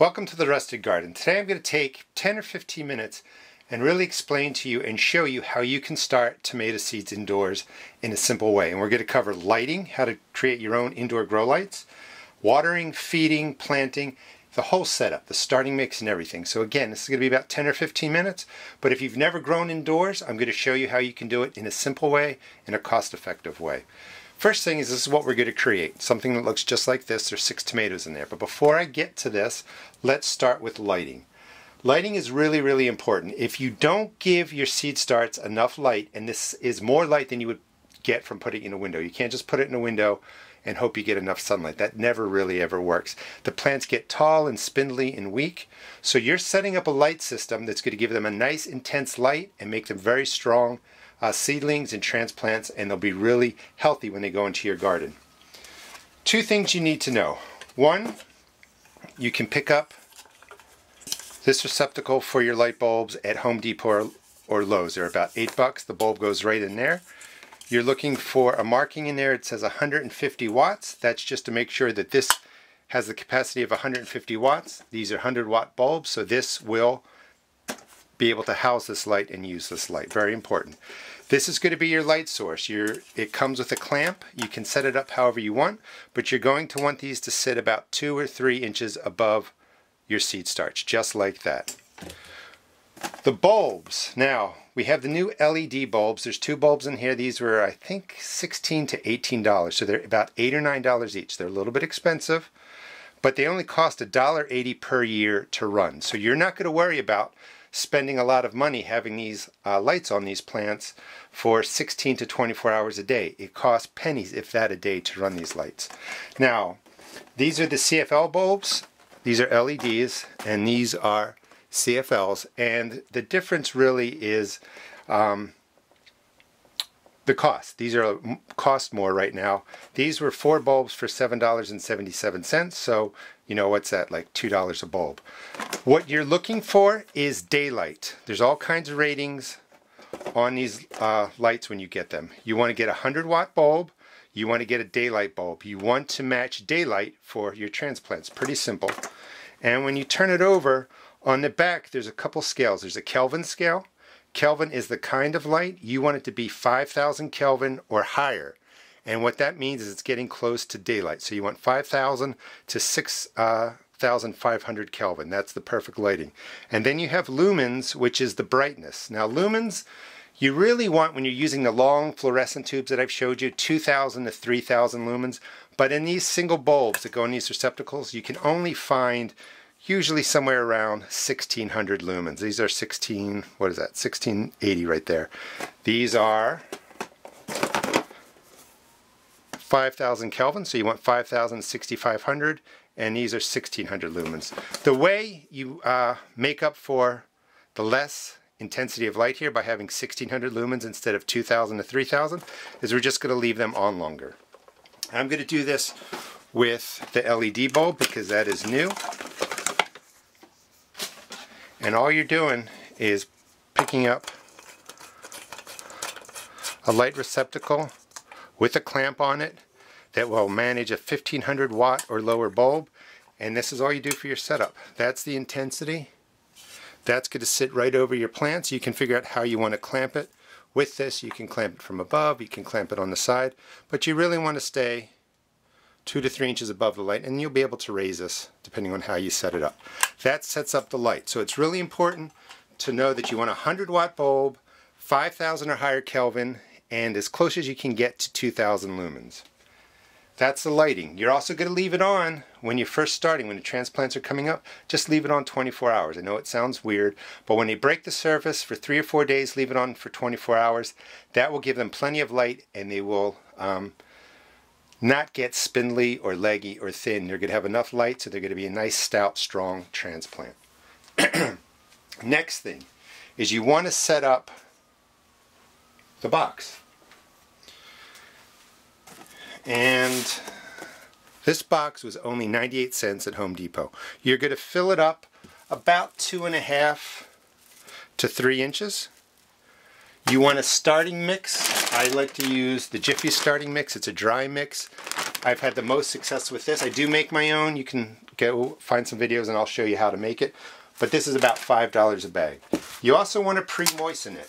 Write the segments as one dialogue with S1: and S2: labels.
S1: Welcome to the Rusted Garden. Today I'm going to take 10 or 15 minutes and really explain to you and show you how you can start tomato seeds indoors in a simple way. And we're going to cover lighting, how to create your own indoor grow lights, watering, feeding, planting, the whole setup, the starting mix and everything. So again, this is going to be about 10 or 15 minutes, but if you've never grown indoors, I'm going to show you how you can do it in a simple way, in a cost-effective way. First thing is, this is what we're going to create, something that looks just like this. There's 6 tomatoes in there. But before I get to this, let's start with lighting. Lighting is really, really important. If you don't give your seed starts enough light, and this is more light than you would get from putting it in a window. You can't just put it in a window and hope you get enough sunlight. That never really ever works. The plants get tall and spindly and weak. So you're setting up a light system that's going to give them a nice intense light and make them very strong seedlings and transplants, and they'll be really healthy when they go into your garden. 2 things you need to know. 1, you can pick up this receptacle for your light bulbs at Home Depot or Lowe's. They're about $8. The bulb goes right in there. You're looking for a marking in there. It says 150 watts. That's just to make sure that this has the capacity of 150 watts. These are 100-watt bulbs, so this will be able to house this light and use this light. Very important. This is going to be your light source. It comes with a clamp. You can set it up however you want, but you're going to want these to sit about 2 or 3 inches above your seed starts, just like that. The bulbs. Now, we have the new LED bulbs. There's 2 bulbs in here. These were, I think, $16 to $18, so they're about $8 or $9 each. They're a little bit expensive, but they only cost $1.80 per year to run. So you're not going to worry about spending a lot of money having these lights on these plants for 16 to 24 hours a day. It costs pennies, if that, a day to run these lights. Now, these are the CFL bulbs. These are LEDs, and these are CFLs. And the difference really is the cost. These are cost more right now. These were 4 bulbs for $7.77. So, you know, what's that, like $2 a bulb. What you're looking for is daylight. There's all kinds of ratings on these lights when you get them. You want to get a 100-watt bulb. You want to get a daylight bulb. You want to match daylight for your transplants. Pretty simple. And when you turn it over, on the back there's a couple scales. There's a Kelvin scale. Kelvin is the kind of light you want it to be 5,000 Kelvin or higher. And what that means is it's getting close to daylight. So you want 5,000 to 6,500 Kelvin. That's the perfect lighting. And then you have lumens, which is the brightness. Now lumens, you really want, when you're using the long fluorescent tubes that I've showed you, 2,000 to 3,000 lumens. But in these single bulbs that go in these receptacles, you can only find usually somewhere around 1,600 lumens. These are 1680 right there. These are 5,000 Kelvin, so you want 5,000, 6,500, and these are 1,600 lumens. The way you make up for the less intensity of light here by having 1,600 lumens instead of 2,000 to 3,000 is we're just going to leave them on longer. I'm going to do this with the LED bulb because that is new. And all you're doing is picking up a light receptacle with a clamp on it that will manage a 1,500 watt or lower bulb, and this is all you do for your setup. That's the intensity. That's going to sit right over your plants. You can figure out how you want to clamp it. With this, you can clamp it from above, you can clamp it on the side, but you really want to stay 2 to 3 inches above the light, and you'll be able to raise this depending on how you set it up. That sets up the light. So it's really important to know that you want a 100-watt bulb, 5,000 or higher Kelvin, and as close as you can get to 2,000 lumens. That's the lighting. You're also going to leave it on when you're first starting, when the transplants are coming up. Just leave it on 24 hours. I know it sounds weird, but when they break the surface for 3 or 4 days, leave it on for 24 hours. That will give them plenty of light, and they will not get spindly or leggy or thin. They're going to have enough light, so they're going to be a nice, stout, strong transplant. Next thing is you want to set up the box. And this box was only 98 cents at Home Depot. You're going to fill it up about 2.5 to 3 inches. You want a starting mix. I like to use the Jiffy starting mix. It's a dry mix. I've had the most success with this. I do make my own. You can go find some videos and I'll show you how to make it. But this is about $5 a bag. You also want to pre-moisten it.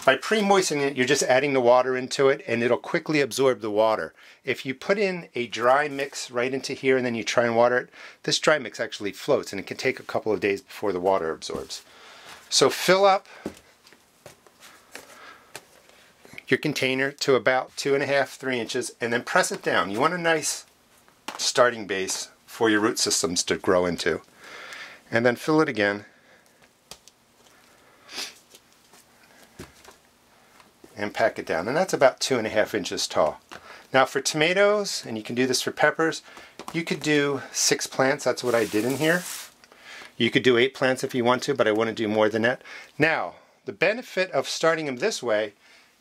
S1: By pre-moistening it, you're just adding the water into it and it'll quickly absorb the water. If you put in a dry mix right into here and then you try and water it, this dry mix actually floats and it can take a couple of days before the water absorbs. So fill up your container to about 2.5, 3 inches and then press it down. You want a nice starting base for your root systems to grow into. And then fill it again. And pack it down. And that's about 2.5 inches tall. Now for tomatoes, and you can do this for peppers, you could do 6 plants. That's what I did in here. You could do 8 plants if you want to, but I want to do more than that. Now, the benefit of starting them this way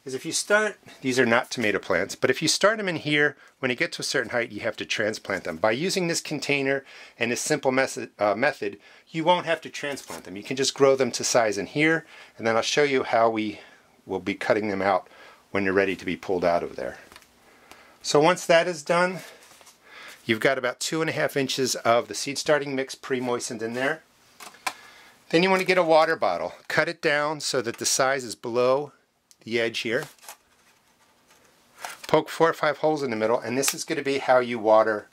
S1: is if you start, these are not tomato plants, but if you start them in here, when you get to a certain height, you have to transplant them. By using this container and this simple method, you won't have to transplant them. You can just grow them to size in here, and then I'll show you how we will be cutting them out when they're ready to be pulled out of there. So once that is done, you've got about 2.5 inches of the seed starting mix pre-moistened in there. Then you want to get a water bottle. Cut it down so that the size is below the edge here. Poke 4 or 5 holes in the middle, and this is going to be how you water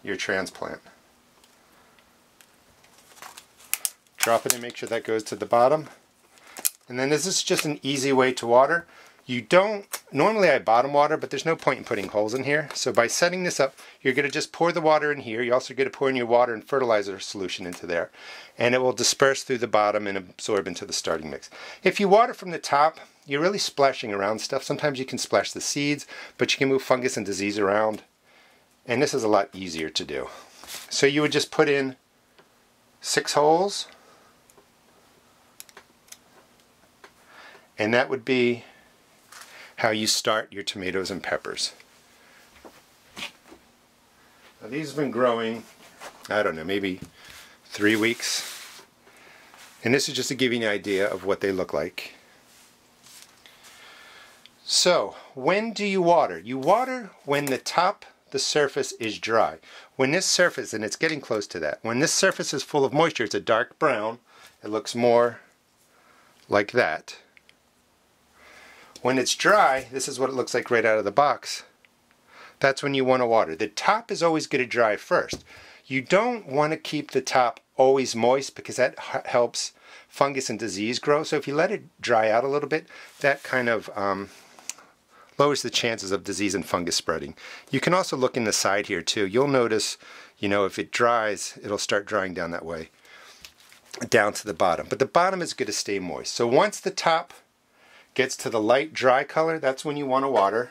S1: your transplant. Drop it and make sure that goes to the bottom. And then this is just an easy way to water. You don't, normally I bottom water, but there's no point in putting holes in here. So by setting this up, you're going to just pour the water in here. You're also going to pour in your water and fertilizer solution into there. And it will disperse through the bottom and absorb into the starting mix. If you water from the top, you're really splashing around stuff. Sometimes you can splash the seeds, but you can move fungus and disease around. And this is a lot easier to do. So you would just put in 6 holes. And that would be how you start your tomatoes and peppers. Now these have been growing, I don't know, maybe 3 weeks. And this is just to give you an idea of what they look like. So, when do you water? You water when the surface is dry. When this surface, and it's getting close to that, when this surface is full of moisture, it's a dark brown, it looks more like that. When it's dry, this is what it looks like right out of the box. That's when you want to water. The top is always going to dry first. You don't want to keep the top always moist because that helps fungus and disease grow. So if you let it dry out a little bit, that kind of lowers the chances of disease and fungus spreading. You can also look in the side here too. You'll notice, you know, if it dries, it'll start drying down that way, down to the bottom. But the bottom is going to stay moist. So once the top gets to the light dry color, that's when you want to water.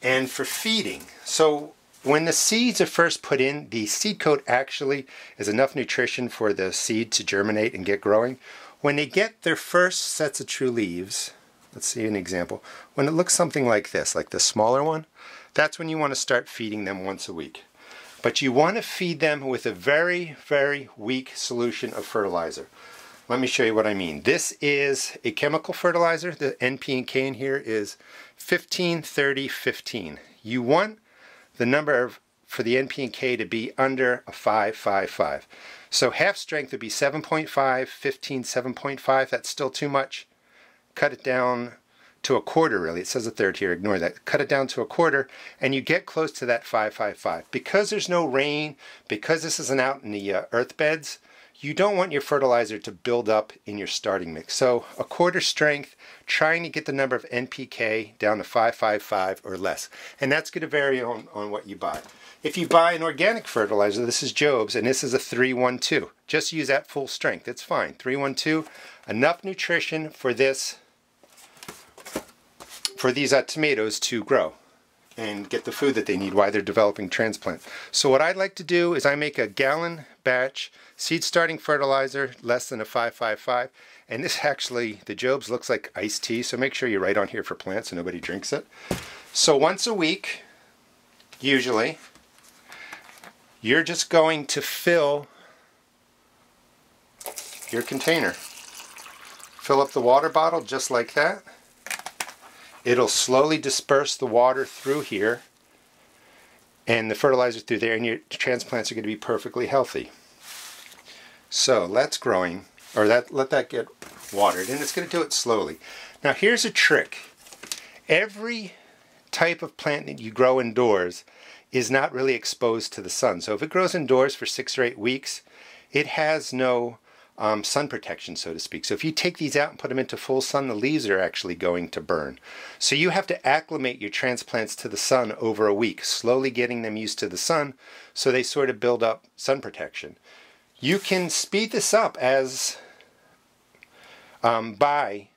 S1: And for feeding, so when the seeds are first put in, the seed coat actually is enough nutrition for the seed to germinate and get growing. When they get their first sets of true leaves, let's see an example, when it looks something like this, like the smaller one, that's when you want to start feeding them once a week. But you want to feed them with a very, very weak solution of fertilizer. Let me show you what I mean. This is a chemical fertilizer. The NP and K in here is 15, 30, 15. You want the number for the NP and K to be under a 5, 5, 5. So half strength would be 7.5, 15, 7.5. That's still too much. Cut it down to a quarter, really. It says a third here. Ignore that. Cut it down to a quarter, and you get close to that 5, 5, 5. Because there's no rain, because this isn't out in the earth beds, you don't want your fertilizer to build up in your starting mix. So a quarter strength, trying to get the number of NPK down to 555 or less. And that's going to vary on what you buy. If you buy an organic fertilizer, this is Job's, and this is a 312. Just use that full strength. It's fine. 312, enough nutrition for this, for these tomatoes to grow and get the food that they need while they're developing transplant. So what I'd like to do is I make a gallon batch seed starting fertilizer, less than a 555, and this actually, the Job's looks like iced tea, so make sure you write on here for plants so nobody drinks it. So once a week, usually, you're just going to fill your container. Fill up the water bottle just like that. It'll slowly disperse the water through here, and the fertilizer through there, and your transplants are going to be perfectly healthy. So that's growing, or let that get watered, and it's going to do it slowly. Now here's a trick. Every type of plant that you grow indoors is not really exposed to the sun. So if it grows indoors for 6 or 8 weeks, it has no sun protection, so to speak. So if you take these out and put them into full sun, the leaves are actually going to burn. So you have to acclimate your transplants to the sun over a week, slowly getting them used to the sun so they sort of build up sun protection. You can speed this up as by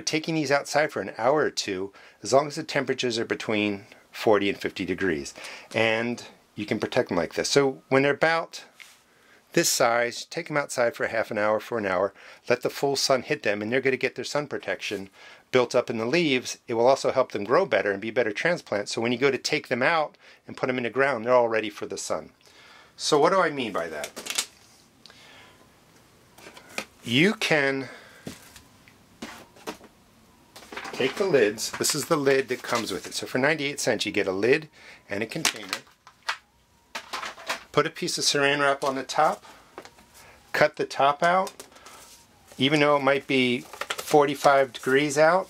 S1: taking these outside for an hour or two, as long as the temperatures are between 40 and 50 degrees. And you can protect them like this. So when they're about this size, take them outside for half an hour, for an hour, let the full sun hit them, and they're going to get their sun protection built up in the leaves. It will also help them grow better and be better transplants. So when you go to take them out and put them in the ground, they're all ready for the sun. So what do I mean by that? You can take the lids. This is the lid that comes with it. So for 98 cents you get a lid and a container. Put a piece of saran wrap on the top. Cut the top out. Even though it might be 45 degrees out,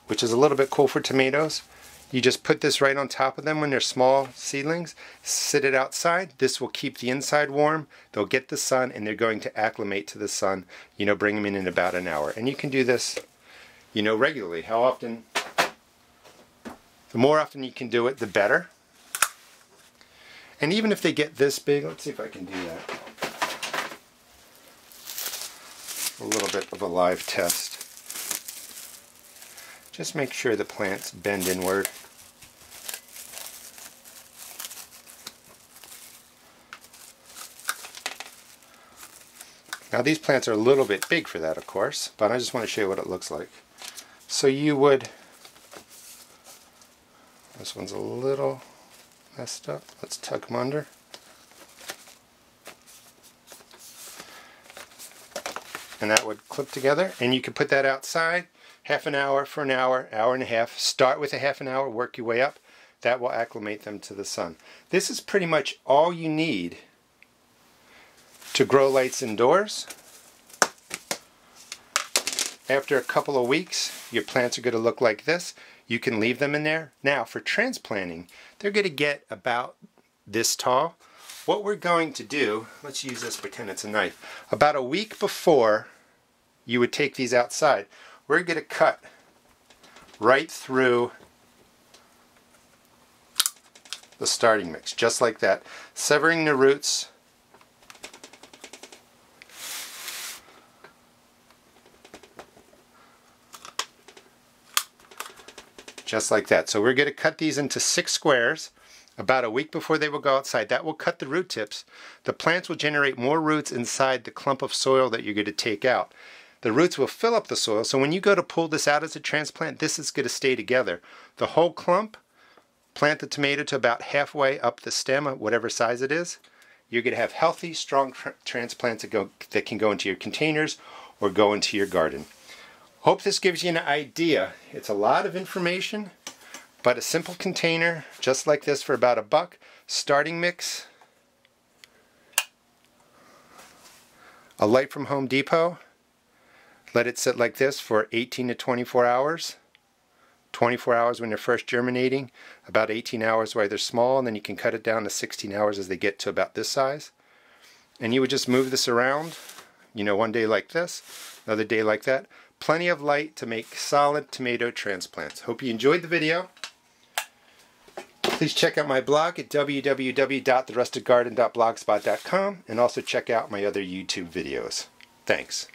S1: which is a little bit cool for tomatoes, you just put this right on top of them when they're small seedlings. Sit it outside. This will keep the inside warm. They'll get the sun, and they're going to acclimate to the sun. Bring them in about an hour. And you can do this regularly. How often? The more often you can do it, the better. And even if they get this big, let's see if I can do that. A little bit of a live test. Just make sure the plants bend inward. Now these plants are a little bit big for that, of course, but I just want to show you what it looks like. So you would, this one's a little messed up. Let's tuck them under. And that would clip together, and you could put that outside half an hour, for an hour, hour and a half. Start with a half an hour, work your way up. That will acclimate them to the sun. This is pretty much all you need to grow lights indoors. After a couple of weeks, your plants are going to look like this. You can leave them in there. Now, for transplanting, they're going to get about this tall. What we're going to do, let's use this, pretend it's a knife. About a week before you would take these outside, we're going to cut right through the starting mix, just like that, severing the roots. Just like that. So we're going to cut these into 6 squares about a week before they will go outside. That will cut the root tips. The plants will generate more roots inside the clump of soil that you're going to take out. The roots will fill up the soil, so when you go to pull this out as a transplant, this is going to stay together. The whole clump, plant the tomato to about halfway up the stem, whatever size it is. You're going to have healthy, strong transplants that can go into your containers or go into your garden. Hope this gives you an idea. It's a lot of information, but a simple container just like this for about $1. Starting mix, a light from Home Depot. Let it sit like this for 18 to 24 hours. 24 hours when they're first germinating, about 18 hours while they're small, and then you can cut it down to 16 hours as they get to about this size. And you would just move this around, one day like this, another day like that. Plenty of light to make solid tomato transplants. Hope you enjoyed the video. Please check out my blog at www.therustedgarden.blogspot.com and also check out my other YouTube videos. Thanks.